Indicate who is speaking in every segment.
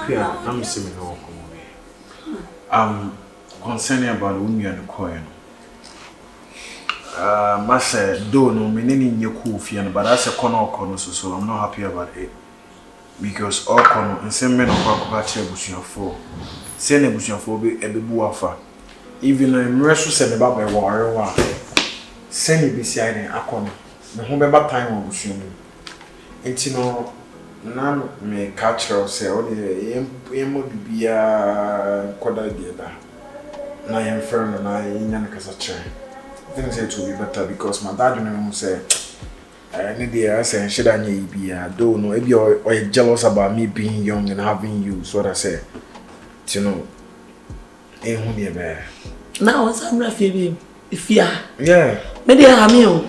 Speaker 1: Yeah, I'm saying concerning about Umi and the coin. Master, do no meaning in your cool fian, but that's a corner, so I'm not happy about it. Because all corner and same men of our bushing for send a bushing for a buafa. Even a mercy send about my warrior. Send it beside a corner. The home about time of bushing. And you know, none may catch her say, oh, the would be a quarter dear. I am firm and I in Yanaka's things it will be better because my dad will say, I need the answer and should I be a don't know if you're jealous about me being young and having you. So what I say, you know, ain't who near bear.
Speaker 2: Now, I'm refugee. If you are,
Speaker 1: yeah,
Speaker 2: maybe I have you.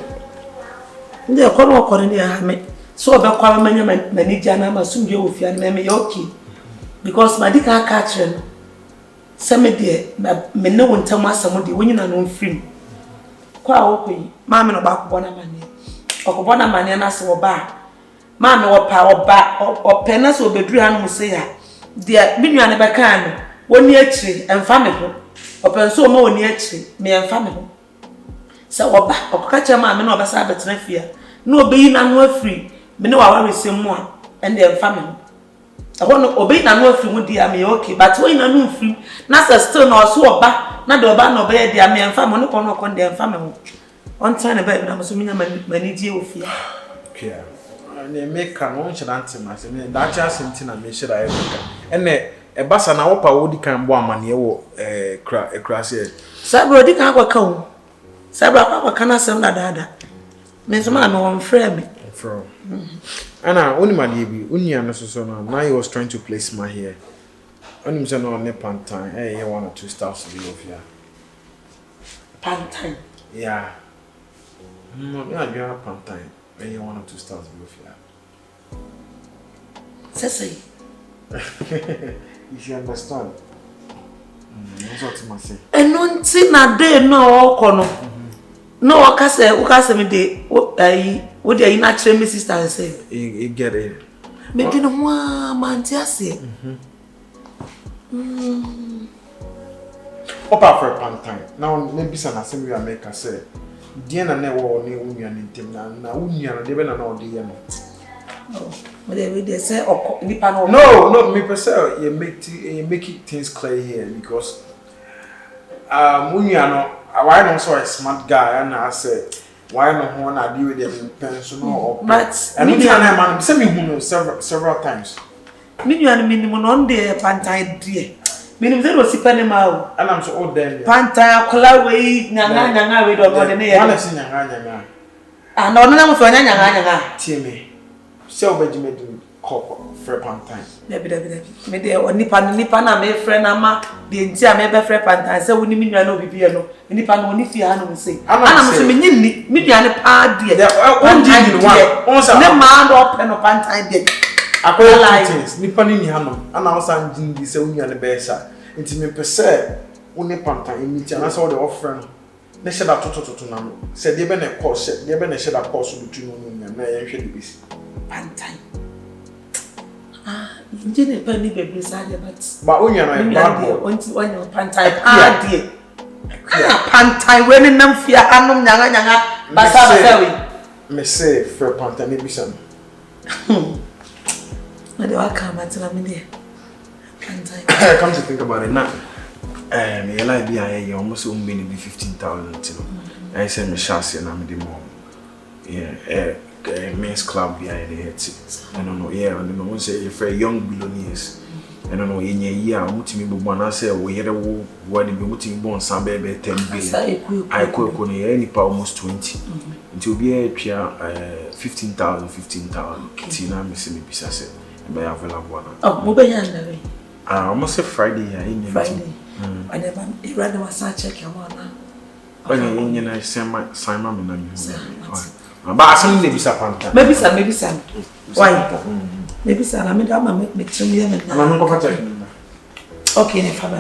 Speaker 2: They are calling me. So about calling many Jana, soon you will fear me, okay. Because my dick are catching. Some dear, me no one tell my somebody when you're not free. Quite okay, Mamma about Bonamani. Or Bonamani and us or bar. Mamma or power back or pennas will be dream, say, dear, Minu and Bacan, 1 year tree and family. Or penso more near tree, me and family. So or back or catch a mamma no Sabbath fear. No being and free, me no I will say more and their family. I want to obey and work from dear me okay, but when I know free, Nasa still no so back, not the ban obey dear me and family upon their family. One time about I'm assuming many deal fear.
Speaker 1: Okay, and they make a launch and answer my saying that just something I made sure I ever. And a bass and our power would come one money or a crash here.
Speaker 2: Sabro did not come. Sabra cannot send that other. Miss Man, no one frame me.
Speaker 1: From. And I only my baby, only I so now he was trying to place my hair. Only him no ne Pantan. Hey, 1 or 2 stars to be off here.
Speaker 2: Pantan.
Speaker 1: Yeah. No, yeah, you have Pantan. Hey, 1 or 2 stars to be off here.
Speaker 2: Say.
Speaker 1: You should understand. That's what I say.
Speaker 2: And no thing na day no kono. No, okase me de what they in actually my sister say.
Speaker 1: You get it.
Speaker 2: Me did no man say.
Speaker 1: Opa for Pantan. Now maybe some assembly America say. Diana never only union in team na union they na no dey no.
Speaker 2: Oh, but they say
Speaker 1: no, me per se you make things clear here because union why not so a smart guy and I said why not one I deal with them pension or
Speaker 2: but
Speaker 1: and me and man say me who several times.
Speaker 2: Me and minimum on the Pantan dear. Minimum there was Sipanema.
Speaker 1: And I'm so old then.
Speaker 2: Pantan color way nyanga we do the near.
Speaker 1: One is nyanga.
Speaker 2: And no no for nyanga.
Speaker 1: Timmy. So Benjamin do cop for Pantan.
Speaker 2: Debi. Me dey nipa na me friend ama de ntia me be friend Pantan say woni minua na obibi no. Nipa no ni fie ha no say. Ana me say me nyinni me duane pa de.
Speaker 1: On di one. On say
Speaker 2: ne ma do open no Pantan de.
Speaker 1: Akola things nipa ni ha no. Ana o san jindi say woni ane be sa. Nti me pese woni Pantan emiti ana say o de offer no. Ne sheda toto na no. Say de be na course, de be na sheda course between no na ye hwe de bisi.
Speaker 2: Pantan. Injine pa ni baby sade
Speaker 1: but onya no bad boy.
Speaker 2: Onti Pantan pa die. Pantan we ni nam fia anom nyanga basa we.
Speaker 1: Me say for Pantan ni bisa.
Speaker 2: Na de waka matena me de. Pantan.
Speaker 1: Come to think about it now. Me like be I almost be 15,000 you know. I say me chance na me de more. Yeah, men's club behind the head. I don't know, yeah, I don't know. Say if a young billionaires, I don't know, in a year, Mutimi Bubana say, we had a what the Mutim born some baby 10 billion. I could any power almost 20. It will be a 15,000. Tina missing me, Pisa said, and by available.
Speaker 2: Oh, Mubayanda.
Speaker 1: I almost say Friday,
Speaker 2: Friday. I never rather was check your one.
Speaker 1: When I send my Simon and but some maybe some.
Speaker 2: Maybe some. Why? Maybe some. I mean, I'm make some year.
Speaker 1: I'm not
Speaker 2: okay, if I'm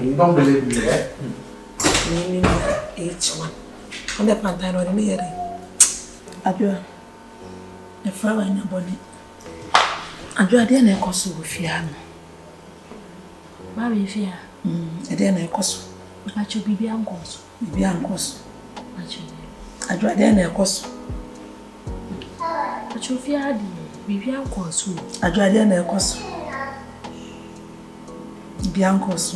Speaker 1: you don't believe me, eh?
Speaker 2: Each one. On the Pantan or the near. Abua. The flower in your body. I do a dear necosu with Fiano.
Speaker 3: Mammy, fear.
Speaker 2: A dear necosu.
Speaker 3: But you be uncles.
Speaker 2: Be uncles. I do a dear necosu.
Speaker 3: But you fear be uncles.
Speaker 2: I do a dear necosu. Be uncles.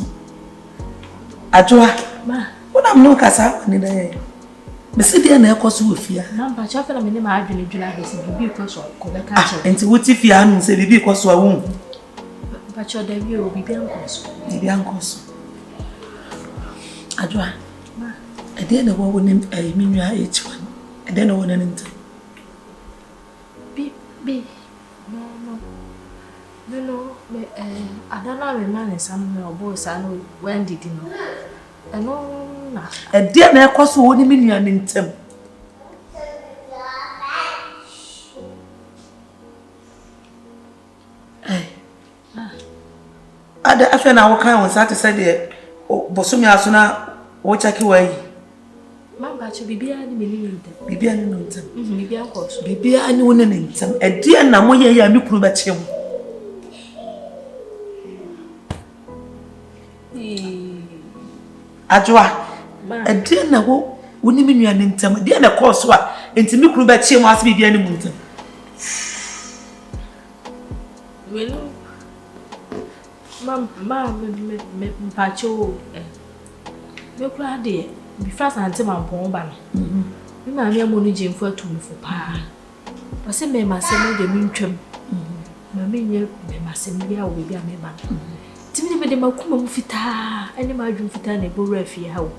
Speaker 2: I do a ma. What I'm no casa in the day. Missy dear necosu with fear. Number chaffer, I'm in my argument. Be because of Collector. And to what if you hadn't said it because of a womb. But your debut will be uncles. Be uncles. I do. I didn't know what name I mean, each one. I don't know what anything. Be. No, I don't know a man and some boys. I know when did you know? I know. A dear necosu wouldn't mean you in them. I feel now what kind of Saturday said, Bosumi Asuna, what check away. Mamma, to be behind me, be and be uncles, be and winning some. A dear Namoya, you could bet him. Ajwa, a dear Nabo, wouldn't mean you an intim, dear the course what, and to me could bet him must be the animal. Well, Mam, Pacho, no crowd, be fast until my bomb. Mamma, money Jim for 2 for pa. I say, may my send the mean trim. Mammy, may my send me out with your member. Timmy, the Macum fita, and the margin fita and a bull refi how.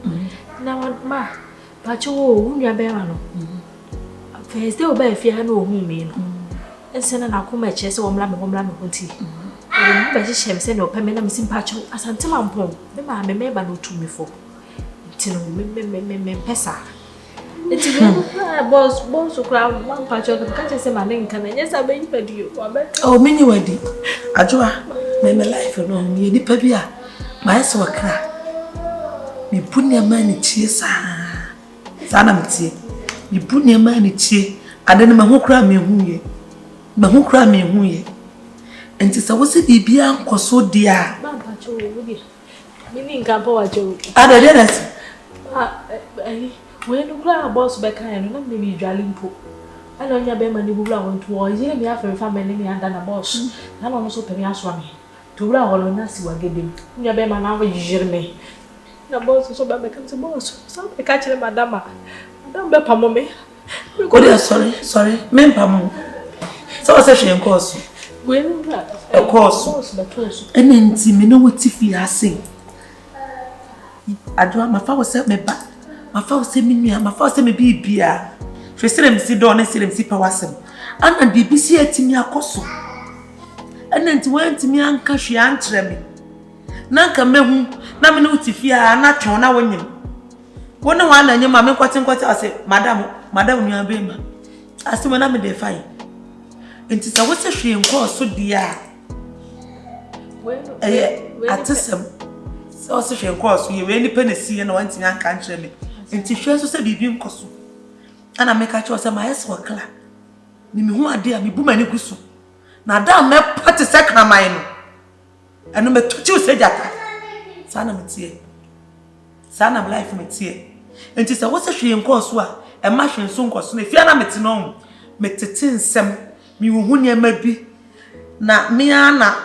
Speaker 2: Now, ma, Pacho, whom you are bearano. First, they obey if you know whom mean. And send an account chest or lamb tea. But she said no permanent missing Pacho as until I'm home. The man may no to me for. Till me pesa. It's a boss who crowd one Pacho can't say my name can yes I beg you. Oh, many wedding. Ajua, may my life alone, ye dip pebia. My so cry. Me put your money cheers. Sanamity. Me put your money cheer. I don't know who cry me who ye. But who cry me who ye. And it's a was it be uncle so dear. Mamma, meaning Campo. Other than us, when you grab a boss back, I know maybe drawing poop. I know your baby who want to war. You may have a family and a boss. I also pay us one. To round all on us, you are getting your baby now. You me. The boss is so bad becomes a boss. So I catch them, Madame. Don't be Pamome. Sorry, men Pamo. So I said she course. Of course, and then see me know what if you are saying. I do my father said me back. My father said me, my father said me be beer. She said him sit down and see him see powasem. And BBC at me a cosso. And then to went to me and cash she answer me. Nanka me who, na me know if you are not on our winning. One and your mamma quite I said, Madame, you are being. I said, when I'm define. And it's a what's a she and call so dear. Well, at some also she and call so you any penny see and one thing I can't tell me. And she also said, be being cosu. And I make a choice of my ass for cla. Nimi who are dear me boom and gusu. Now damn me put a second of mine. And no me to you say that. Son of me, son of life me tear. And it's a what's a she and call so a machine soon cost me. If you're not metinong, metitin sem. Me who near maybe na me ana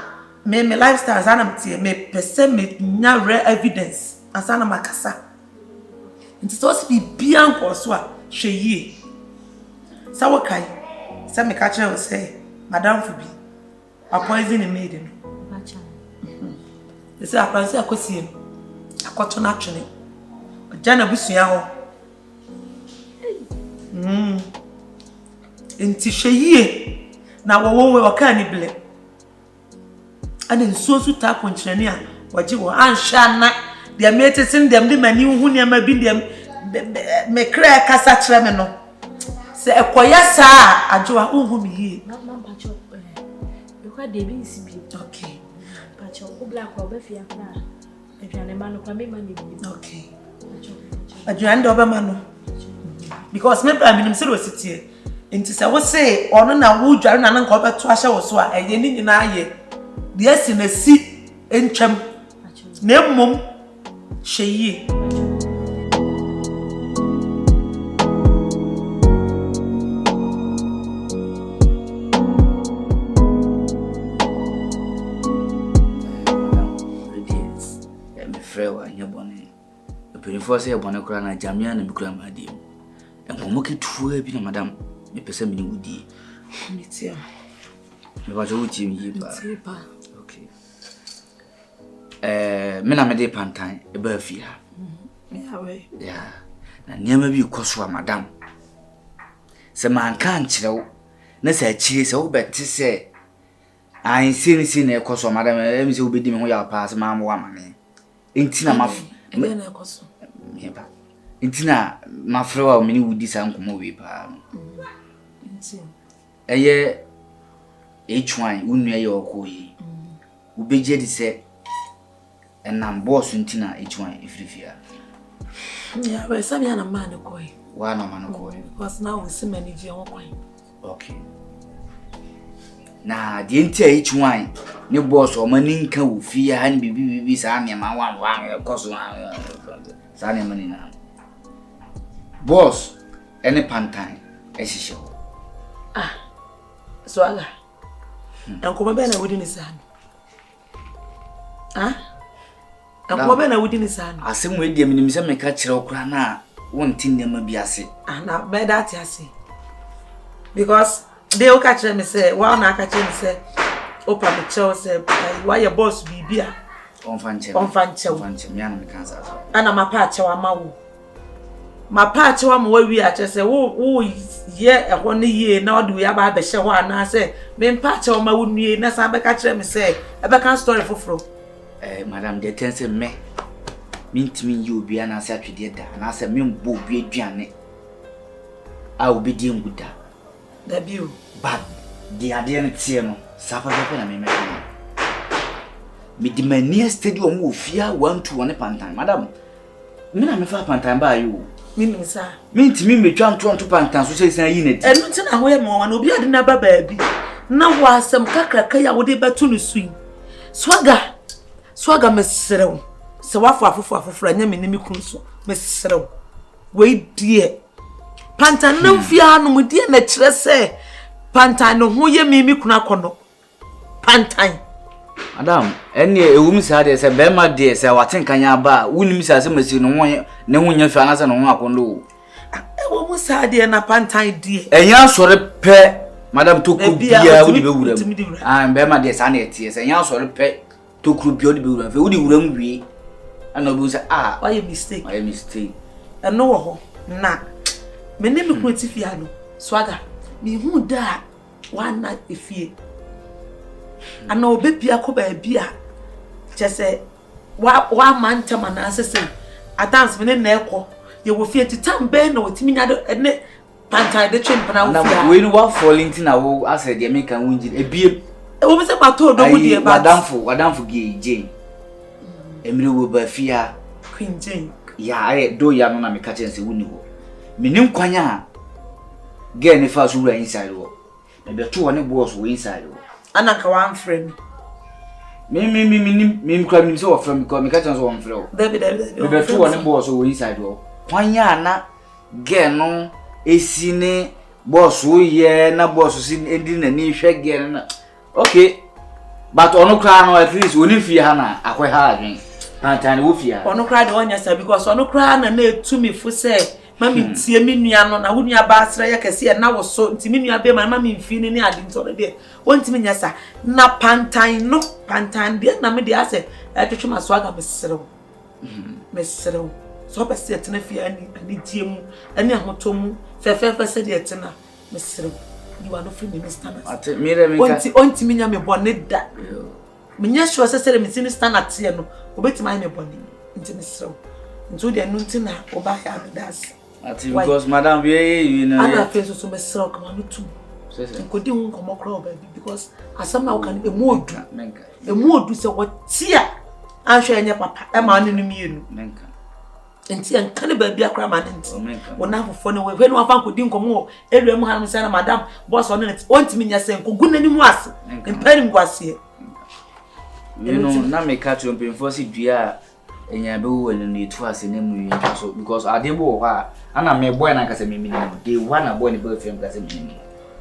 Speaker 2: me lifestyle anamtie me pese me nya rare evidence asana makasa nti so be bianko so a hwe yie sawokai se me ka kire say madam fu bi a poison in made no acha ese akwanse akosie akoto na twene jana busua ho nti hwe yie na wowo waka ni ble ana nsuo su ta ponkyerani a waje wo ansha na de metesin dem de mani hu ne ma bi dem me kra kasa kire me no se ekoya saa ajoa unhu mi hie na pacho because de bi nsi bi okay pacho o black o be fia na aduane ma no kwa me ma ni bi okay aduane de oba ma no because me pra minim se ro sitie Inti se wo say ono na wo dware na nka obeto ahye wo so a eye ni nyina aye de asi na si entwam na mmom hyeyi
Speaker 4: frewa nyabone epelifo se yabone kura na jamia na mikura madi enkomo ketua bi na madam me pese me ni wudi
Speaker 2: nitia
Speaker 4: me ba jo wuti mi ba okay me na me de pantan e ba fi ha
Speaker 2: yawe
Speaker 4: ya na niam bi koso madam se man kan kirew na se akire se wo beti se an sin na koso madam e se wo bedi me ho ya pa se ma mo wa mane intina maf
Speaker 2: ebe na ekoso
Speaker 4: meba intina mafrewa mini wudi sa nkomo we pa
Speaker 2: intina
Speaker 4: eye h1 unu eye okoyi ubeje di se enam boss intina h1 ifrifia
Speaker 2: ya we sabi ana man koyi
Speaker 4: wa na man koyi
Speaker 2: because now we see manage won koyi
Speaker 4: okay na die ntia h1 ne boss o mani nka wo fie ha ne bibi sa ne ma wan koso sa ne mani na boss ene pantan ehihye
Speaker 2: so aga enko be na wudi ni sa enko be na wudi ni sa
Speaker 4: asem we die minim se meka kire okura na wonti nema bi ase
Speaker 2: na be that ase because they o ka kire me say wa na ka kire me say opa me chew say why your boss bibia
Speaker 4: onfanche me ana me kansa so
Speaker 2: ana mapa chewa mawo mapa chewa mo wi a kire say wo ye ehwo ne ye na odu ya ba be hye ho ana say me mpa chewa mawo nue na sa be ka kire me say e be kan story foforo
Speaker 4: madam de tense me mintimi yi obi ana say atwede da na say me mbo obi aduane a obi di nguda
Speaker 2: da bio
Speaker 4: bad di ade ne tie no safa be na me me di mania stadium ofia 1-2 ne pantan madam me na me fa pantan ba yo
Speaker 2: minim sa
Speaker 4: mintimi metwa nto pantan so sei san yi na di
Speaker 2: enu ntina ho ye mo na obi ade na ba baabi na wa asem kakraka ya wo de beto no sui swaga mesrew se wafo afoforo anya me nimi kun so mesrew we die pantan na mfia no mu die na kire se pantan no ho ye mimi kun akono pantan
Speaker 4: madam eni ewum sa de se be ma de se waten kanya ba wunim sa se masi no ho ne ho nya fa na se no ho akono
Speaker 2: ewo mu sa de na pantan die
Speaker 4: enya sore pe madam toku bia wo de be wuram be ma de sa na etie se enya sore pe toku bia wo de be wuram fe wo de wuram wie ana obi say
Speaker 2: why you mistake eno wo ho na me ne me kun tifia no swaga me hu da wana efie ana obepia ko ba bia chese wa mantama na asese adance me na ekọ ye wo fie titam be na otimi nya ne pantai de twem na wo fia
Speaker 4: we no wa falling na wo ase de me kan wunji ebie
Speaker 2: wo me se pato do wo de ba
Speaker 4: wadamfo ge emire wo ba fia
Speaker 2: Queen Jane
Speaker 4: ya do ya no na me ka chense wuni ho menim kwanya ge ne fa so wura inside wo na be to ne boss wo inside wo
Speaker 2: ana ka wan frame
Speaker 4: me kwa mi so from because me ka chense wo mfre wo
Speaker 2: David
Speaker 4: me be to ne boss wo inside wo kwanya na ge no esi ne boss wo ye na boss si edi na ni hwe ge na okay but ono kra no at least oni fie ha na akwe ha adwen Pantan wo fia
Speaker 2: ono kra de onya sa because ono kra na etumi fu se mami tie me nua no na wo nua ba asra ya kese na wo so ntimi nua be ma mami mfi ni ade nto de wontimi nya sa na pantan de na me de ase etwetwe maso mesrew so be se etena fia ani die mu ani ahotomu fefefe se de etena mesrew you are no free minister
Speaker 4: ate mire me ka
Speaker 2: ontimi nya me bone da menya sure se me sini standard tie no obetima me bone ntimi srew ntu de nu ntina oba ya das
Speaker 4: ati because madam you know
Speaker 2: ana face so me srew kama no tu nkodi hu nkomo kra oba because asam na wo kan emu odu se wo tia ahwe enye papa e ma anu mienu
Speaker 4: menka
Speaker 2: Enti en kan ba bia kra ma nti wona afofo no we no afa nkodi nkomo elu mu hanum se na madam boss on net wonti mi nya se nkogu nanimu ase empani mkwase
Speaker 4: na me catch on pin si dua enya be wo ne tu ase na mu yin so because Adebo ha ana me boy na kase me minimum dey one na boy ne be fam kase minimum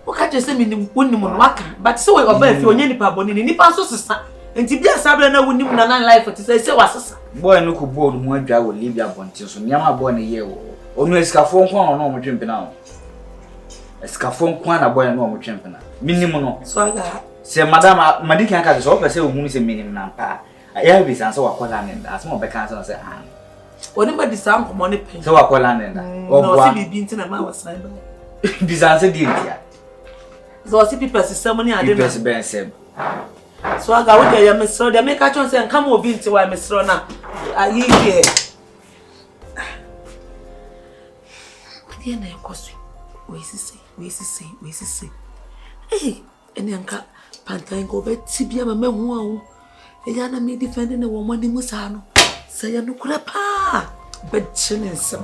Speaker 2: o ka je se minimum wonnim no waka but se we oba fi onye nipa boni ni nipa so sesa enti bia sabre na wonnim na nan life ti se wasesa
Speaker 4: boy no ko board mu adwa wo Libya bonti so nyama boy ne ye wo onu escafo nko no mo twempena o escafo nko na boy no mo twempena minimum no
Speaker 2: so aga
Speaker 4: se madam madiki aka so pese ohunu se minimum na pa ya bi san so wakola nenda asemo be kan so se ah
Speaker 2: oni ba disam ko money pen
Speaker 4: so wakola nenda
Speaker 2: no si bibi ntina ma wasan ba
Speaker 4: bizanse di ntia
Speaker 2: so si people system ni ade na
Speaker 4: people ben sem
Speaker 2: so aga wo dey ya mesro dey make achon say nka mo obi nti wa mesro na ayi here odi na ekosu we sisi eni anka Pantan go be tibia ma mehu awu eya na me defend na wo mani musa no say ya no kura pa be chinensem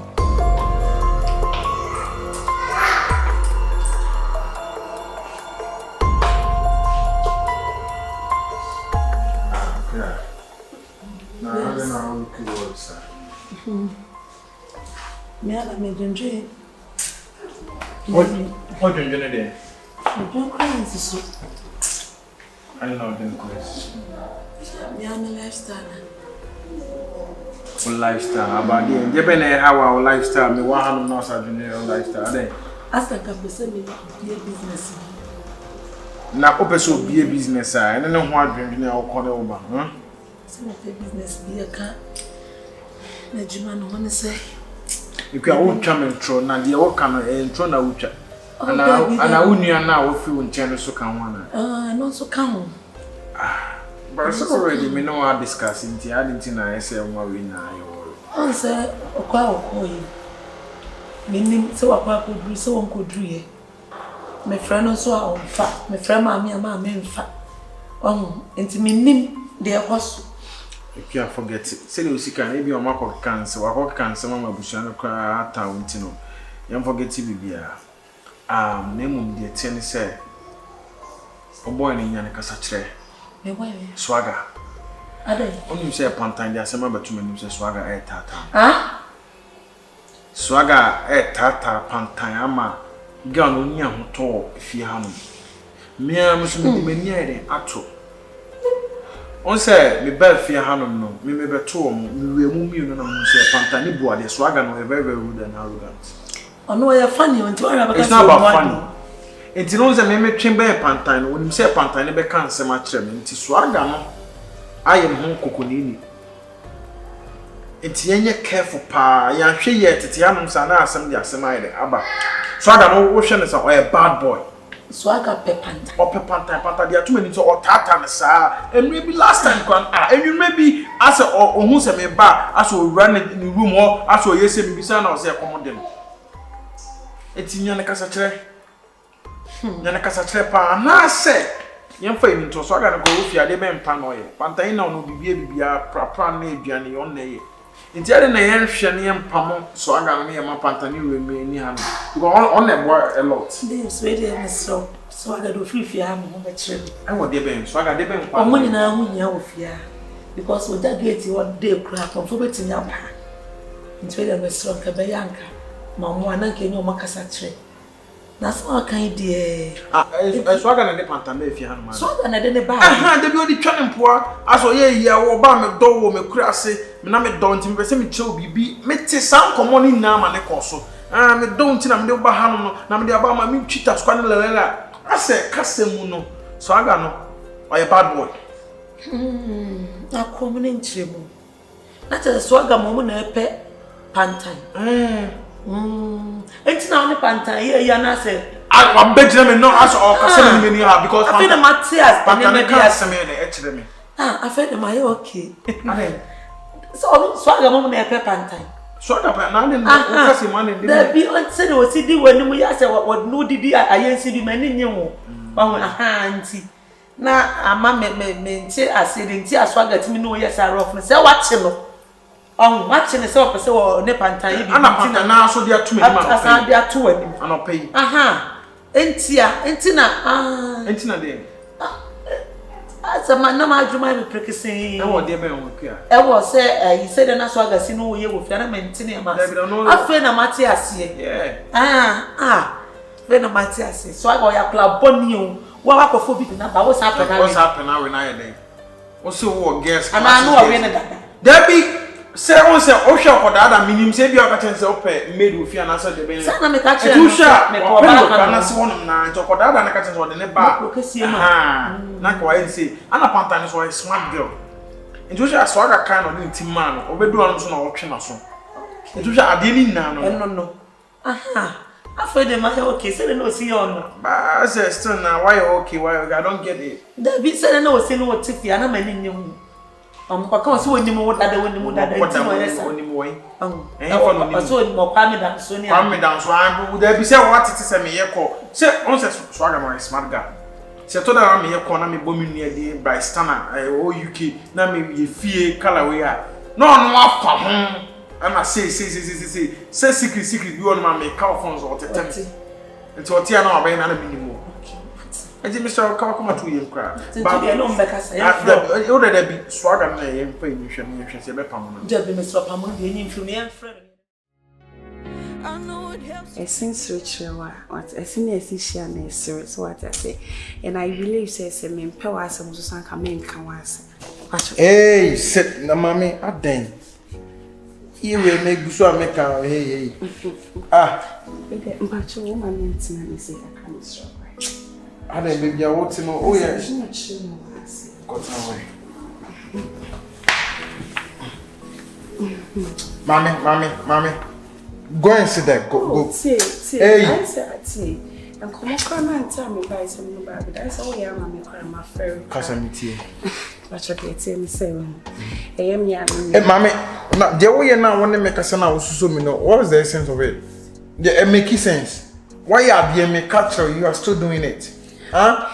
Speaker 2: me ala me drenje
Speaker 1: what drenje ne de
Speaker 2: don't cry so
Speaker 1: I don't know the question.
Speaker 2: Me am lifestyle.
Speaker 1: Lifestyle about the Japan how our lifestyle me 100 no sa general lifestyle dey.
Speaker 2: Asa ka pese me be business.
Speaker 1: Na o pese be business ah ene ne ho adwendwe na o kone o ba.
Speaker 2: Se na business be ka na juma no one say.
Speaker 1: Iku a wo twa me ntro na de wo ka no ntro na wo twa. Ana unua na wo fi won chen so kan ho na.
Speaker 2: No so kan.
Speaker 1: But so already me know how discussing ti adinti na ese nwa we na ayo.
Speaker 2: On say okwa okoyi. Menim se wakwa kodru se won kodru ye. Me friend so a onfa, me friend ma me mfa. Enti menim de ekoso.
Speaker 1: If you forget it, say you see can maybe o makọ cancer, wakọ cancer ma busu no kwa ata unti no. Yam forget bibia. Name de tie ne say oboy ni nyane kasa kire.
Speaker 2: Me boy.
Speaker 1: Swagger.
Speaker 2: Ade.
Speaker 1: Onim say Pantan de asema batuma nim say swagger tata. Swagger tata Pantan ama girl no nya ho to fie ha no. Me am so me mani ere ato. On say me ba fie ha no no, me beto mo, me wemu miu no mo say Pantan ni boade swagger no very very rude and arrogant.
Speaker 2: No, you're funny when you are
Speaker 1: it's not about funny. It's not that me twin by Pantan when you say Pantan be kan se ma kire me nti swagger no aye ho kokonini. Enti yenye careful pa ya hwe ye tete anum sa na asem de asem aye aba. Swagger no wo hwe ne sa a bad boy.
Speaker 2: Swagger pe Pantan.
Speaker 1: O pe Pantan dia too many so o tata ne sa. And maybe last time kwan and you maybe as o hu se me ba as o run in the room or as o yese me bisa na o se accommodate. Eti nyane kasa kire. Nyane kasa kire pa na se. Yemfa imi to Swagger na go ofia de be mpa no ye. Pantan na no bibia pra na aduane yon na ye. Nti ade na yenhwe ne yempa mo Swagger na ye ma Pantan ni we me ni ha no. Because on them work a lot.
Speaker 2: This really is so Swagger do free fia mo be kire.
Speaker 1: I want de be Swagger de be mpa.
Speaker 2: Omo nyina hu nya ofia. Because we that gate one day crack on for betin ya pa. Nti we dey strong ka be yanka. Mamu ananke nyo makasa kire. Na so kan de
Speaker 1: Swagger na de Pantan be fie ha no ma.
Speaker 2: Swagger na de ne ba.
Speaker 1: De bi odi twa ne mpoa aso ye ye wo ba me do wo me kura ase me na me do nti me se me chew bibi me te san komo ni na ma ne koso me do nti na me de ba ha no na me de aba ma me twita skwa ne lela ase kasemu no Swagger no o ye bad boy
Speaker 2: Akomo ne nchiremu. Na te Swagger mo na epe Pantan. Enti na oni Pantan ye ya na se
Speaker 1: I bet me no as o kase me ni ha because
Speaker 2: I feel the Matthias
Speaker 1: Pantan ka se me ne e me
Speaker 2: I feel the my okay. So Swagger mo na epe Pantan.
Speaker 1: Swagger pa na ne o kase man ne
Speaker 2: there be on say o si di wani mu ya se what no didi ayensi bi mani nye wo anti na ama me nti asiri nti Swagger timi no ye sa rough no se wache no Oh, watching the self say or ne Pantan
Speaker 1: Ana Pantan na so dia to me ma.
Speaker 2: Asa dia to anim.
Speaker 1: Ana pay.
Speaker 2: Aha. Entina
Speaker 1: de.
Speaker 2: Asa man na ma adwuma me prekisin.
Speaker 1: E wo de be won kwa.
Speaker 2: E wo say you said na so agasi no wo ye wo fia na mentina ma. Afa na mate ase.
Speaker 1: Yeah.
Speaker 2: Fe na mate ase. So I go ya kla boni o. Wa wa kofo bi na ba wo sa pena.
Speaker 1: What's happen now we na ye dey. Wo so wo guess.
Speaker 2: Ana no we na dada.
Speaker 1: Debbie say on say o hwe okoda da minim say bi o ka chen say o pe made wo fia na so de be.
Speaker 2: Say na me ka chere.
Speaker 1: Tu sha me ko ba na se wonum na nti okoda da na ka chen so de ne ba. Na ko wa say ana Pantan so a smart girl. Nti sha so aga kan no ni tim man no obedu anu so na o twe na so. Nti sha ade ni na no.
Speaker 2: No. Aha. After them, I okay. Say no, see you on.
Speaker 1: But I said, Stunna, why okay? Why I don't get it?
Speaker 2: The bit said no, see no, Tiffy, and I'm in you. Because so when you move that, when you move that,
Speaker 1: what I'm only way.
Speaker 2: So more calm down, Sonia.
Speaker 1: Calm me down, so I would there be say what it is a me call. Say, on says swagger my smart guy. Say, told her I'm here corner me bombing near the by Stunna, UK, now maybe fear color we are. No, no, I say secret you want my make cow phones or the time. And so Tia no be na minimum. I think Mr. Come to you cry. But you know because I already be swagger na yen pay you say be pam.
Speaker 2: Just be Mr. Pamon be nim from me friend.
Speaker 5: I know it helps. I sense ritual what I see me share na serious what I say. And I believe say me power asem so san ka me nka wase.
Speaker 1: Hey, sit na mami aden. You will make so make hey.
Speaker 5: But you woman intimate say I can't stop.
Speaker 1: I don't baby I want to know. Oh yeah. Got away. Mommy. Go and sit there. Go.
Speaker 5: Hey. I say. And come on and tell me buy some new bag. That's all yeah mommy cry my fairy.
Speaker 1: Casamity.
Speaker 5: But you can tell me say hey
Speaker 1: mommy. Now the way you now want to make a son so me know what is the essence of it? It make sense. Why you are being me culture you are still doing it? Huh?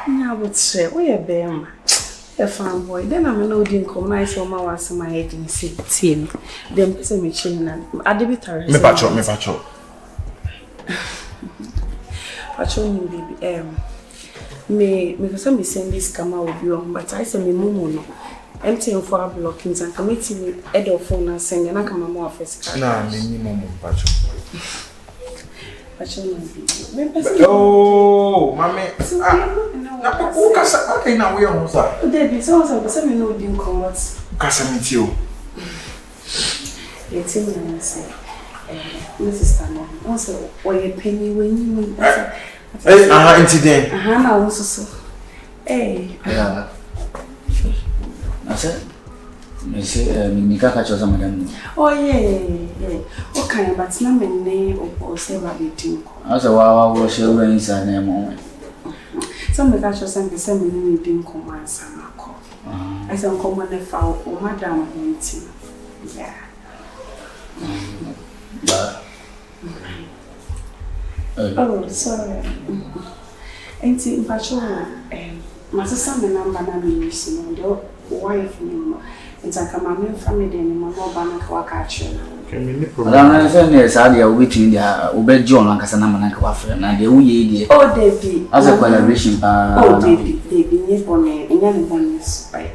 Speaker 5: Now would say we are bear a farm boy. Then I'm an old income nice or my was my agency team. Then person me chain and Adepa.
Speaker 1: Me pacho.
Speaker 5: Pacho baby me because me send this camera with you but I say me mumu no. Empty for blockings and committee head of phone and send and I come more office.
Speaker 1: Nah, me mumu pacho. Oh, mommy. Who casa? Okay, now we are on side.
Speaker 5: Debbie, so me no didn't come what.
Speaker 1: Casa meet you.
Speaker 5: It's in and say, Mrs. Stunna. Also, why you penny when you
Speaker 1: hey, incident.
Speaker 5: Now also so. Hey.
Speaker 4: Yeah. I said. Me say me kaka choza madam.
Speaker 5: Oh yeah. What kind but na me ne o say ba be tin ko.
Speaker 4: Asa wa wo share we inside na mo.
Speaker 5: So me ka choza me say me ni din ko man sana ko. I say ko mo ne fa o madam nti. Yeah. Oh, sorry. Enti mpacho masasa me number na me use no do wife ni. It's like a mammy family and my mobile catcher.
Speaker 4: I say, Sadia, we between the Obed John and Casanama and Coffin, and the Uye.
Speaker 5: Oh, Debbie,
Speaker 4: as a collaboration.
Speaker 5: Oh, Debbie, Nippon and young bonus. Right.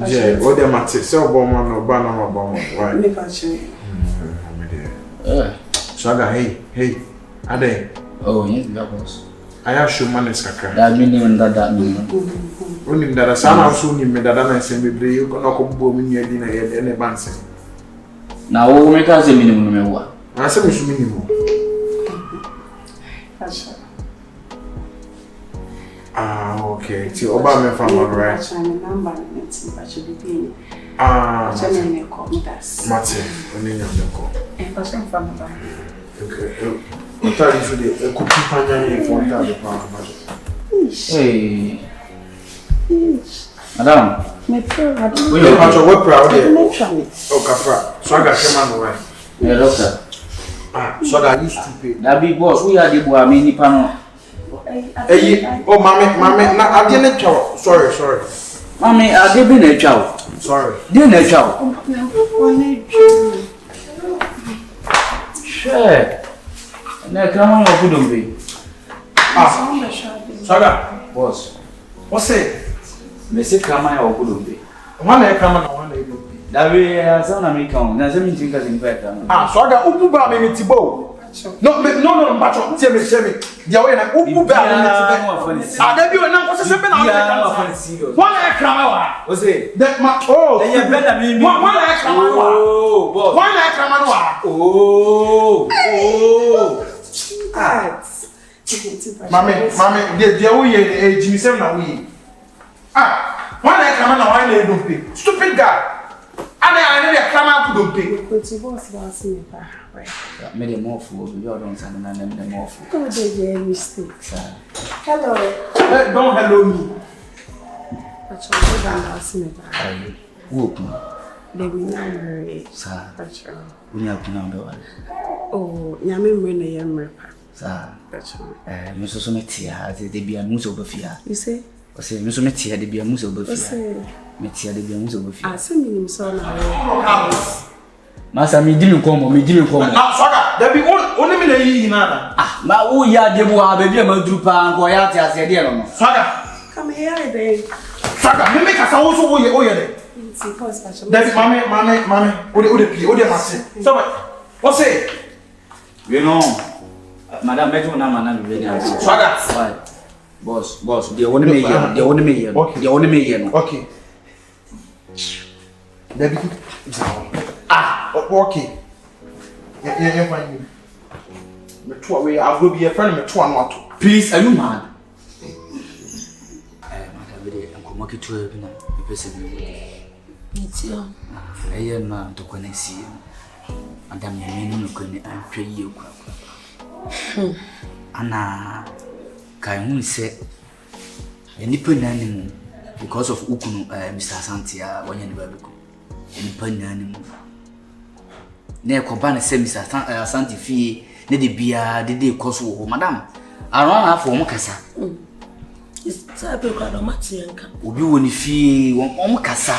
Speaker 1: Yeah, what the matter? So, Bowman or Banana Bomb, right? Saga, hey, Ade.
Speaker 4: Oh, yes, that was.
Speaker 1: I have shown money, Saka.
Speaker 4: That meaning that meaning.
Speaker 1: Only that a son of soon me that I send me, you can knock up boom in your dinner and a bands.
Speaker 4: Now, we'll make us a minimum.
Speaker 1: I said, it's minimum. Okay. It's your Obama family, right? Martin, only your call.
Speaker 5: And person from the
Speaker 1: okay. I'll tell you the cookie pan for £1,000.
Speaker 4: Hey, Madam,
Speaker 5: my prayer,
Speaker 1: we are not so proud.
Speaker 5: Oh,
Speaker 1: Capra, so I got him on the way.
Speaker 4: Yeah, doctor.
Speaker 1: So that used to pay.
Speaker 4: That big boss, we are the boy, I mean, panel.
Speaker 1: Hey, oh, mammy, now I didn't tell. Sorry.
Speaker 4: Mami, Adepa na twa.
Speaker 1: Sorry.
Speaker 4: Dey na twa. Share. Na kama na kudombe.
Speaker 1: Saga.
Speaker 4: Boss.
Speaker 1: What's it?
Speaker 4: Me se kama ya kudombe.
Speaker 1: One kama na one edo.
Speaker 4: Dawe asana me kan. Na se mi tinka se nfa kan.
Speaker 1: Saga ubu ba me tibo. No, Bacho, tell me. The way na ubu ba me tibo. Adebi we na ko se be na one kama.
Speaker 4: What's it?
Speaker 1: That my oh.
Speaker 4: Then you better me.
Speaker 1: One kama.
Speaker 4: Oh, boss.
Speaker 1: One kama.
Speaker 4: Oh.
Speaker 1: Mami, the way Jimmy Sam na we. One kama na one edo pay. Stupid guy. I need a camera to pay.
Speaker 5: Kuti boss was me pa. Right.
Speaker 4: Me the more fool, you don't understand na them the more fool.
Speaker 5: Go dey mistake. Hello.
Speaker 1: Don't hello me.
Speaker 5: Pacho, go down was me pa.
Speaker 4: Who open?
Speaker 5: They be now very.
Speaker 4: Sir.
Speaker 5: Pacho.
Speaker 4: Unya kuna ndo wale.
Speaker 5: Oh, nyame mwe na yemre pa.
Speaker 4: Sir.
Speaker 5: Pacho.
Speaker 4: Me so metia, de bia mu so bafia.
Speaker 5: You say?
Speaker 4: O say me so metia de bia mu so bafia.
Speaker 5: You say?
Speaker 4: Metia de bia mu so bafia.
Speaker 5: Ah, send me so na.
Speaker 4: Masa me di me komo.
Speaker 1: Na Saga, there be only me na yi na.
Speaker 4: Ma wo ya de bo ha ba bia ma duru pa nko ya te ase de no.
Speaker 1: Saga.
Speaker 5: Come here then.
Speaker 1: Saga, me make asa wo so wo ye de.
Speaker 5: See pause Pacho.
Speaker 1: There be mama, o de play, o de mase. So what's it?
Speaker 4: You know, madam mejo na mana be dey.
Speaker 1: Saga.
Speaker 4: Why? Boss, they want me here.
Speaker 1: Okay. There be okay. Yeah, fine. Me two away, I will be a friend me two and what.
Speaker 4: Please, are you mad? Madam, I'm going to tell you now. Person
Speaker 2: It's you.
Speaker 4: I am not to go and see you. Madam, you mean you can pray you. Anna, can you say any pen animal because of Ukunu, Mr. Santia, when you never go. Any pen animal. Ne company say Mr. Santi fee, ne de bia, de de coso, madam. I run half for Mokasa.
Speaker 2: It's type of crowd of Matianka.
Speaker 4: Obi woni fie won kasa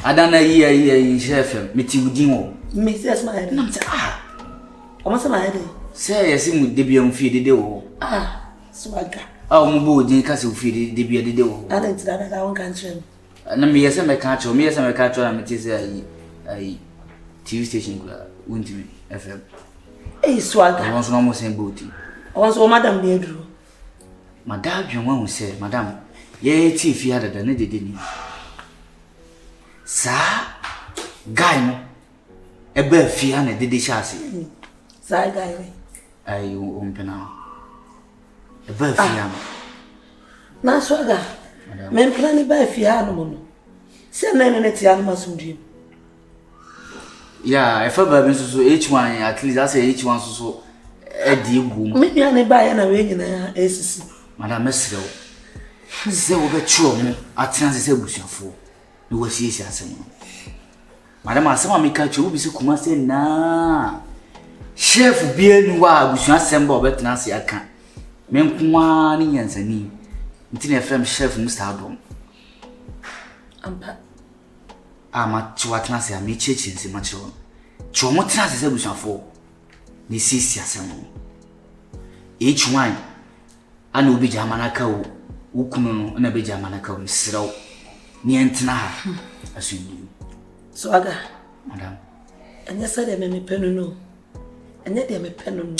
Speaker 4: adana yi chef meti wudin wo
Speaker 2: Me says my head.
Speaker 4: na mse
Speaker 2: Almost my head.
Speaker 4: say yesi mu de bia mfie dede wo
Speaker 2: Swagger.
Speaker 4: mu bo wudin kasa mfie de bia dede wo
Speaker 2: I think that I won't country.
Speaker 4: na me yesi me ka cho na meti say ai TV station kula wuntimi FM
Speaker 2: Hey, Swagger.
Speaker 4: I want to know more saying booty.
Speaker 2: I want to Madam Nedru.
Speaker 4: Madam, you want to say, Madam, ye chief ya da ne de ni. Sa guy no e ba fia na de chase.
Speaker 2: Sa guy.
Speaker 4: Ai umpena. E ba fia no.
Speaker 2: Na Swagger. Men plan ba fia no mo. Se na ne ti an masumdi.
Speaker 4: Yeah, if I be so H1 at least I say H1 so e di gu.
Speaker 2: Me bia ne ba ya na we nyina ya esisi.
Speaker 4: Madam mesrew. Se wo be chuo mo atena se busuafo. Ni wasiesie asem. Madam asem ameka chuo bi se kuma se na. Chef bia ni wa busua asem ba obetena se aka. Me nkwa ni nyansani. Ntine FM chef Mr. Adom.
Speaker 2: Ampa.
Speaker 4: Ma chiwatena se ami chechi nse ma chiwo. Chuo mo tena se busuafo. Ni sisi asem. H1 ana obi jamana ka wo ukunu no na be jamana ka wo siraw ni entna ha asuni
Speaker 2: Swagger.
Speaker 4: Madam
Speaker 2: Anya sa de me penu no. Anya de me penu no.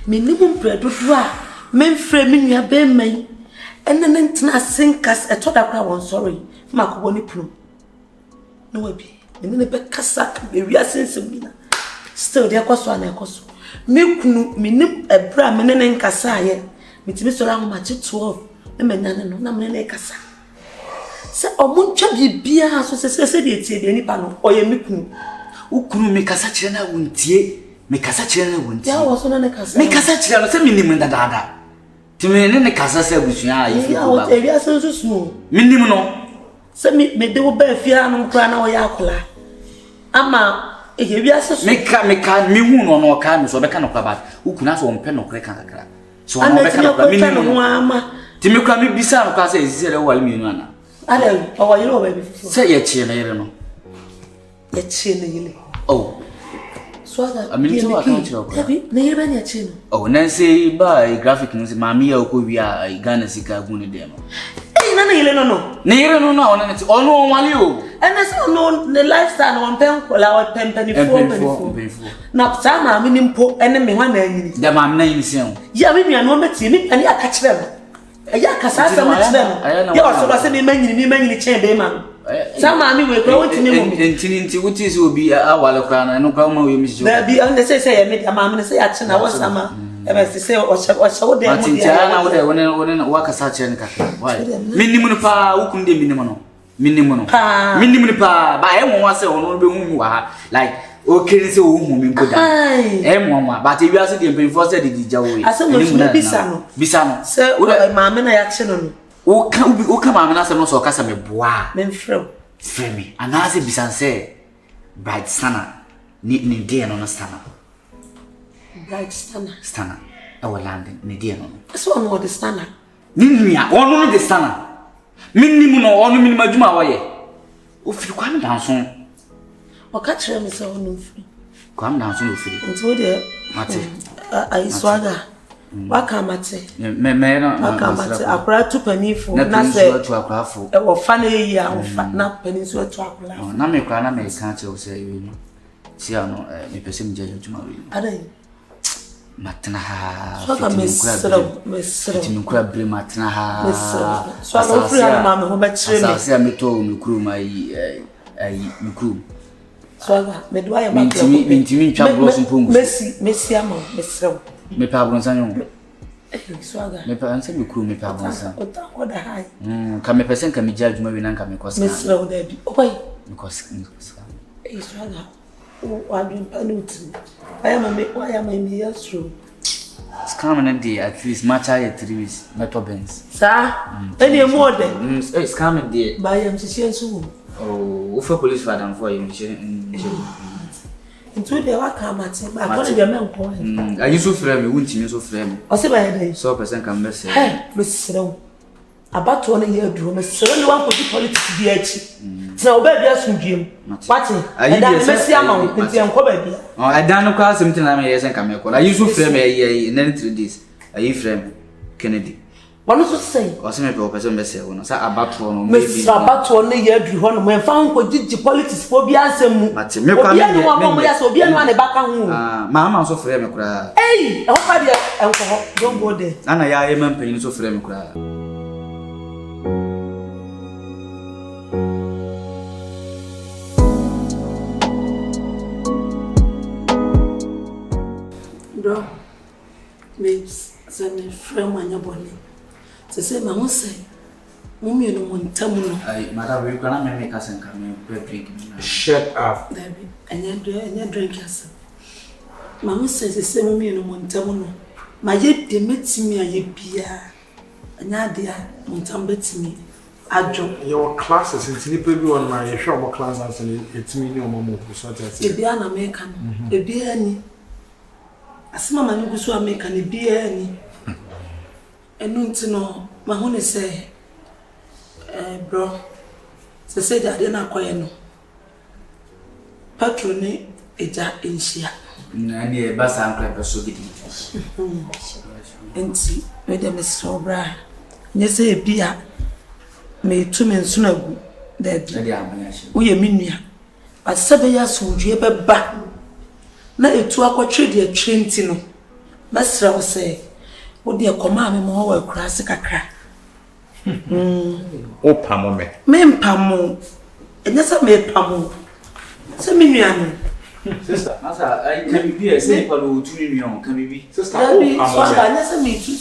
Speaker 2: Me nimu predodo a me mfre me nua be man. Enne ne ntna sinkas etoda kra won sorry. Makobo ni prum. No wabi. Me ne be kasa be wi asensem ni na. Still de akoso ana akoso. Me kunu me nim ebra me ne nkasa aye. Mitimi so la ho machi 12 na manyane no na me ne kasa. Se omuntwa bibia so se de tie de nipa no oye mekunu.
Speaker 4: ukunu me kasa kire na wontie me kasa kire na wontie
Speaker 2: Ya wo so na ne kasa.
Speaker 4: me kasa kire no se minim ndadada timi ne kasa se busua ayi
Speaker 2: ya wo te wi asenso sumo.
Speaker 4: minim no
Speaker 2: Se me de wo ba fia no kra na wo ya akola. Ama e wi asenso.
Speaker 4: me ka me hu no no ka me so be ka no kwa ba ukuna so ompe no kre kan kakra so no be ka no kwa minim no
Speaker 2: ama
Speaker 4: timi kwa me bisa no kwa se ezise le wale mienu ana
Speaker 2: Ada, oh, you know baby.
Speaker 4: Say ye chile no.
Speaker 2: Ye chile.
Speaker 4: Oh.
Speaker 2: So that
Speaker 4: I mean so I can't tell.
Speaker 2: Happy, near ben ye chile.
Speaker 4: Oh, Nancy by graphic news, mammy or could be a Ghana Sika Guni demo.
Speaker 2: Hey, none no.
Speaker 4: Near no, it's all no one you.
Speaker 2: And I saw no the lifestyle on pen call our penny 4. Now, some are meaning poor enemy one enemy. The man name is young. Yeah, maybe I know me and I catch them. A yakasa much them. You also was me many chamber man. Some army will go into me.
Speaker 4: What is will be a while crown and no come with Miss
Speaker 2: There be unnecessary. I made a mamma say, I was summer. I say, or so there.
Speaker 4: When work as such and why? Minimum pa, who couldn't minimum. Minimum pa, but I won't say on whom like, okay, so whom good. Mama, but if you are sitting before said it, Joey, I said, Bisano, sir, mamma, I action on. Who come and ask no so Cassam bois, men fro, Fremy, and as it Bisan say, bright Stunna, neat dear on a Stunna.
Speaker 2: Bright Stunna, our landing, Nidian. So more the Stunna.
Speaker 4: Ninia, or the Stunna. Minimum or minimum Juma way. If you come down soon,
Speaker 2: or catch them is all no free.
Speaker 4: Come down soon, free.
Speaker 2: And so there, I swagger. Wakamate. Wakamate. I cried 2 penny for nothing to a craft or funny year or fat not pennies to a chocolate.
Speaker 4: Now, me cry, I may can't say, you know. See, I know, me person judge to marry. Matana, so I miss crab, Matana, so I don't feel mamma who met me told me crew my crew. So I made why I'm to me, troubles and pum, Messi, Miss me pardon, Swagger, me parents and crew me pardon. What a high. Come a person can be judged, maybe none can make us Miss Low there. Oh, because Swagger. Oh, I've been polluted. Why am I here through? It's common and day, at least much higher 3 weeks, metal bends. Sir, any more than it's common day. By him to see soon. Oh, for police father for you. Into the Wakamate, but I the man point. Are you so frame? Wouldn't you so frame? Or say by day, so person can mess. Hey, Miss Slow. About 1 year, drew Miss Slow, one could be politics be a so, baby, as you dream. What? I didn't see a monk with the uncle. Oh, I don't know something I may and come. I used to frame a in any 3 days. Are you frame Kennedy? What was to say? Or some person may say, when I about one, Miss about 1 year, drew one when found what did the politics for be answered. But you may be one back home. Mamma, so frame a cry. Hey, alcohol, don't go there. And I am a pain so frame a cry. Bro, me send me friend when you're born. To say, Mamma say, Mummy, no one tell me. Madam, we can't make us and come and drink. Shut up, Debbie, and you drink yourself. Mamma says, the same Mummy, no one tell me. My yet, they met me a year, and now they are Montambe me. I joke. Your classes in Snipper on my shop class, and it's me, no more. So that's it. Be an American, a be any. As Mamma knew so American, a be any. And no to know, my honey say, bro, say that I didn't acquire no. Patroni, a jack in shia. Nanny, a bass and clap so good. And see, Madame is so bright. Yes, a beer may 2 men sooner that we are minia. But 7 years would you ever back? Na etu akotwe de atwenti no mesra wo se wo de koma me mo wa krase kakra o pamo me mpamo enyesa me pamo se me nuano sister asa I can be say palo tuni nuano can be sister o pamo so enyesa me tu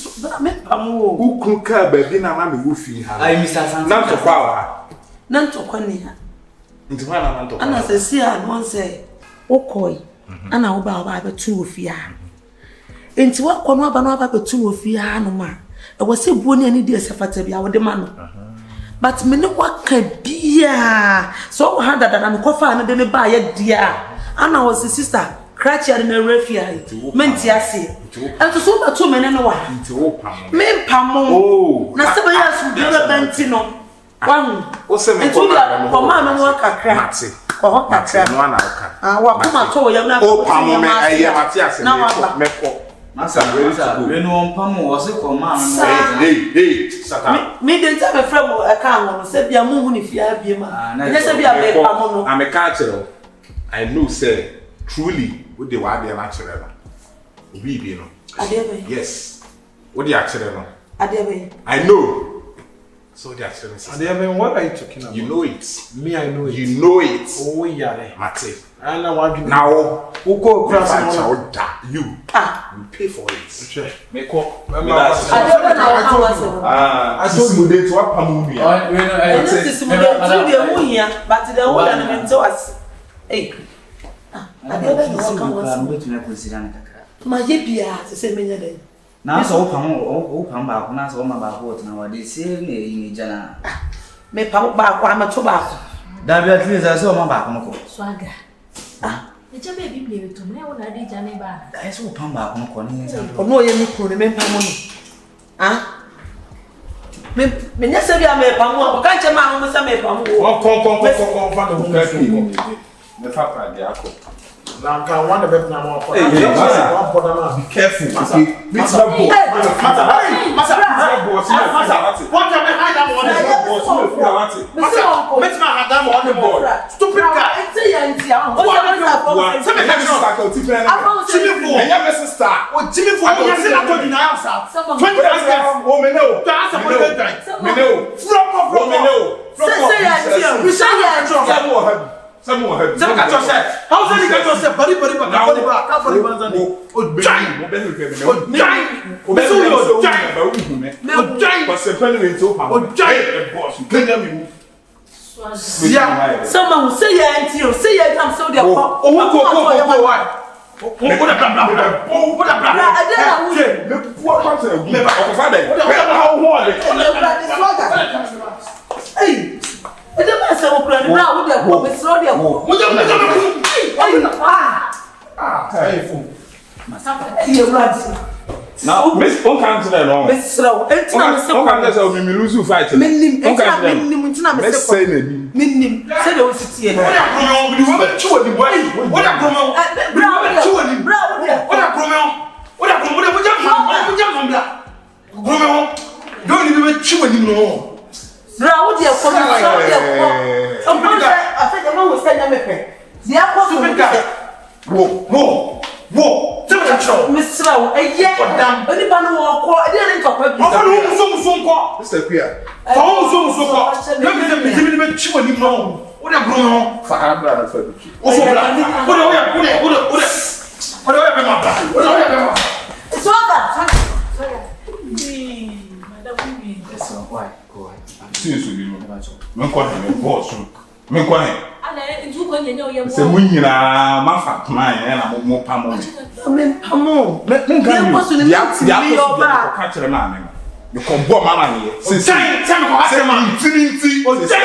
Speaker 4: me pamo ukun ka ba bi na ma me wo fi ha ai Mr. Sansa na to kwa wa na to kwa ni ha ntima na to kwa ana se si a no se okoi ana wo ba betu ofia enti wa kono aba no aba betu ofia no ma e wo se buo ni ani de sefata bia wo de ma no but me ne waka bia so wo handa da na me kofa na de ne ba ye dia ana wo se sister cratch ya na refia menti ase enti so ba to me ne no wa enti wo pamo me pamo na se ba ya su de benti no
Speaker 2: One.
Speaker 6: Ose me
Speaker 2: command no kakra.
Speaker 6: Mate.
Speaker 2: Ko kakra.
Speaker 6: No na aka.
Speaker 2: Wa kuma to ya na.
Speaker 6: O pamo me aye mate ase me ko.
Speaker 4: Masa we no pamo wo se command no.
Speaker 6: Hey, saka.
Speaker 2: Me dey tell me friend mo aka ho no se bia mo hu ni fia bia ma. Nya se bia me pamo no.
Speaker 6: Ameka kire. I know say truly we dey wa dey na kire na. Obi bi no.
Speaker 2: Adepa.
Speaker 6: Yes. What dey akire no?
Speaker 2: Adepa.
Speaker 6: I know. So they actually say,
Speaker 1: what are you talking about?
Speaker 6: You know it.
Speaker 1: Me, I know it.
Speaker 6: You know it.
Speaker 1: Oh, yeah.
Speaker 6: Mate.
Speaker 1: I know what you
Speaker 6: now.
Speaker 1: Who go across
Speaker 6: you? You pay for it.
Speaker 1: Make up. I
Speaker 6: told you they to what pamu.
Speaker 2: But the whole element to us. Hey. I my yebia to say me.
Speaker 4: Na so o pam ba ko na so ma ba ko tena wa de se na yi jana
Speaker 2: me pam ba ko ama to ba ko
Speaker 4: da bi atli so ma ba ko ko
Speaker 3: swaga e je be biblia to me wona de jana ba
Speaker 4: da so pam ba ko ni sa
Speaker 2: ono ye mi ko ni me pam no me nya se bia me pam o ka che ma ho se me pam o
Speaker 1: kon fa do ka fi
Speaker 6: me fa pa dia ko.
Speaker 1: Now, can one of them now?
Speaker 6: Be careful. Masa.
Speaker 1: What can I have on the board? Stupid guy. Someone had how can you get yourself? Body, someone will say yeah until say yeah come so there. I don't know some plan now with the promise road.
Speaker 6: Now, Miss Uncle no.
Speaker 2: Miss Row, and
Speaker 6: Uncle me lose you fight. Minim, say
Speaker 2: Minim, say the city. What Bravo, dear, for I think the man will send them a pair. The apple, whoa, Miss Row, a year for them, but if I know, I didn't talk about
Speaker 6: Mr. Queer.
Speaker 1: What a grown for our brother for you.
Speaker 2: It's all that.
Speaker 4: why
Speaker 6: since we know me kwa me boss me kwa he
Speaker 3: ana nju ko nyenye oyemo
Speaker 6: se munyina mafa plan na mo pamo
Speaker 2: me pamo me
Speaker 6: ka kire na me me ko bo mama ne se time ko ha ma ntinti o se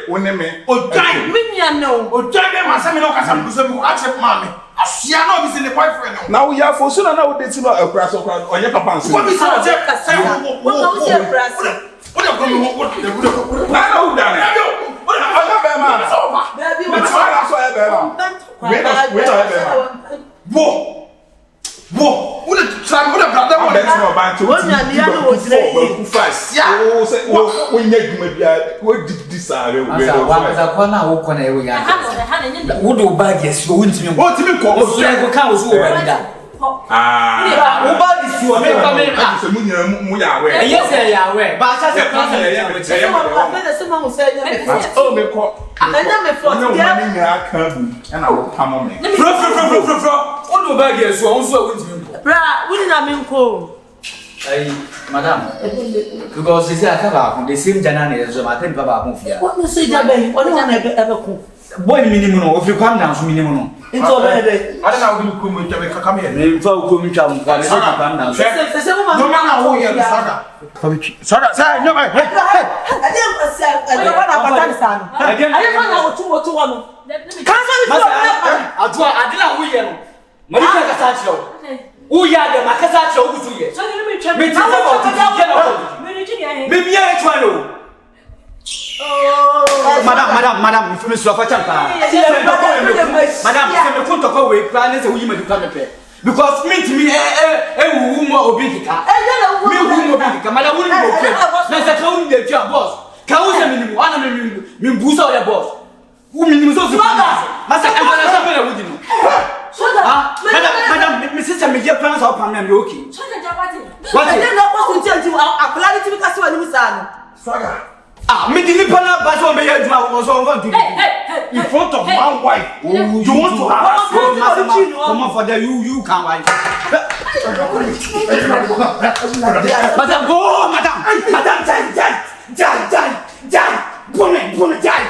Speaker 6: woni me
Speaker 1: o time
Speaker 2: me nya no
Speaker 1: o time be ma se me no ka sam so me ko ha ma me asia na obi se ne boyfriend no
Speaker 6: now we are for so na we date no akura so kwa onye papa nse
Speaker 1: what be so je ka se
Speaker 2: wo no se prase
Speaker 1: what the problem what
Speaker 6: na no dane ona be ma
Speaker 2: baby
Speaker 6: what so e be ma we no e be ma wo the try wo the brother wo bet no ban to
Speaker 2: wonya ni ya no wo sire yi
Speaker 6: fast wo se wo nya dwuma bia wo di sare wo be
Speaker 4: asa kwa na wo kona e wo ya wo do bag yes wo ntimi
Speaker 6: wo timi ko
Speaker 4: wo so e ka wo so wo ba da
Speaker 2: wo ba di si wo me ka me
Speaker 6: na se munya mu ya we
Speaker 4: yes ya we ba cha se ka se
Speaker 2: someone will say
Speaker 6: oh me ko
Speaker 2: anya me for
Speaker 6: no money nya ka bu na wo pamo me
Speaker 1: fro
Speaker 4: wo do bag yes wo so wo ntimi
Speaker 2: bra wo ni na me nko
Speaker 4: Hey, madam. Because this is a cover. The same Janani is my 10 Baba Mufia.
Speaker 2: what you say jabe what you ever ko
Speaker 4: Boy, minimum, if you come down to minimum.
Speaker 2: into bebe
Speaker 1: I don't know you come to me come here
Speaker 4: Me for come down, come down.
Speaker 2: se wo ma
Speaker 1: no man wo here saga saga say no hey
Speaker 2: I didn't say I don't want to patan san I didn't want to what one can say
Speaker 4: I do I didn't we here. Marika ka sa chiro. Wo ya de makasa chiro wo tuye.
Speaker 3: so ni me twa
Speaker 4: Me ti about to get out.
Speaker 3: me ni ji ya he
Speaker 4: Me bia e twa no. Madam, if you miss your father, madam, if you put to go away, plan is a woman to come pay. Because me to me, woman or big car. Me, woman or big car, madam, wouldn't go pay. Let's account the job boss. Can one mean boost out your boss. Who means also, Master, I'm going to something with you. Madam, Mrs. Major plans are permanent looking. What is
Speaker 6: Swagger.
Speaker 4: Me didn't put up as one bear was over to
Speaker 6: In front of my wife. You want to harass me?
Speaker 4: Come on for the you can't wife. Madam, go, madam. Madam, Jan. Woman, Jan.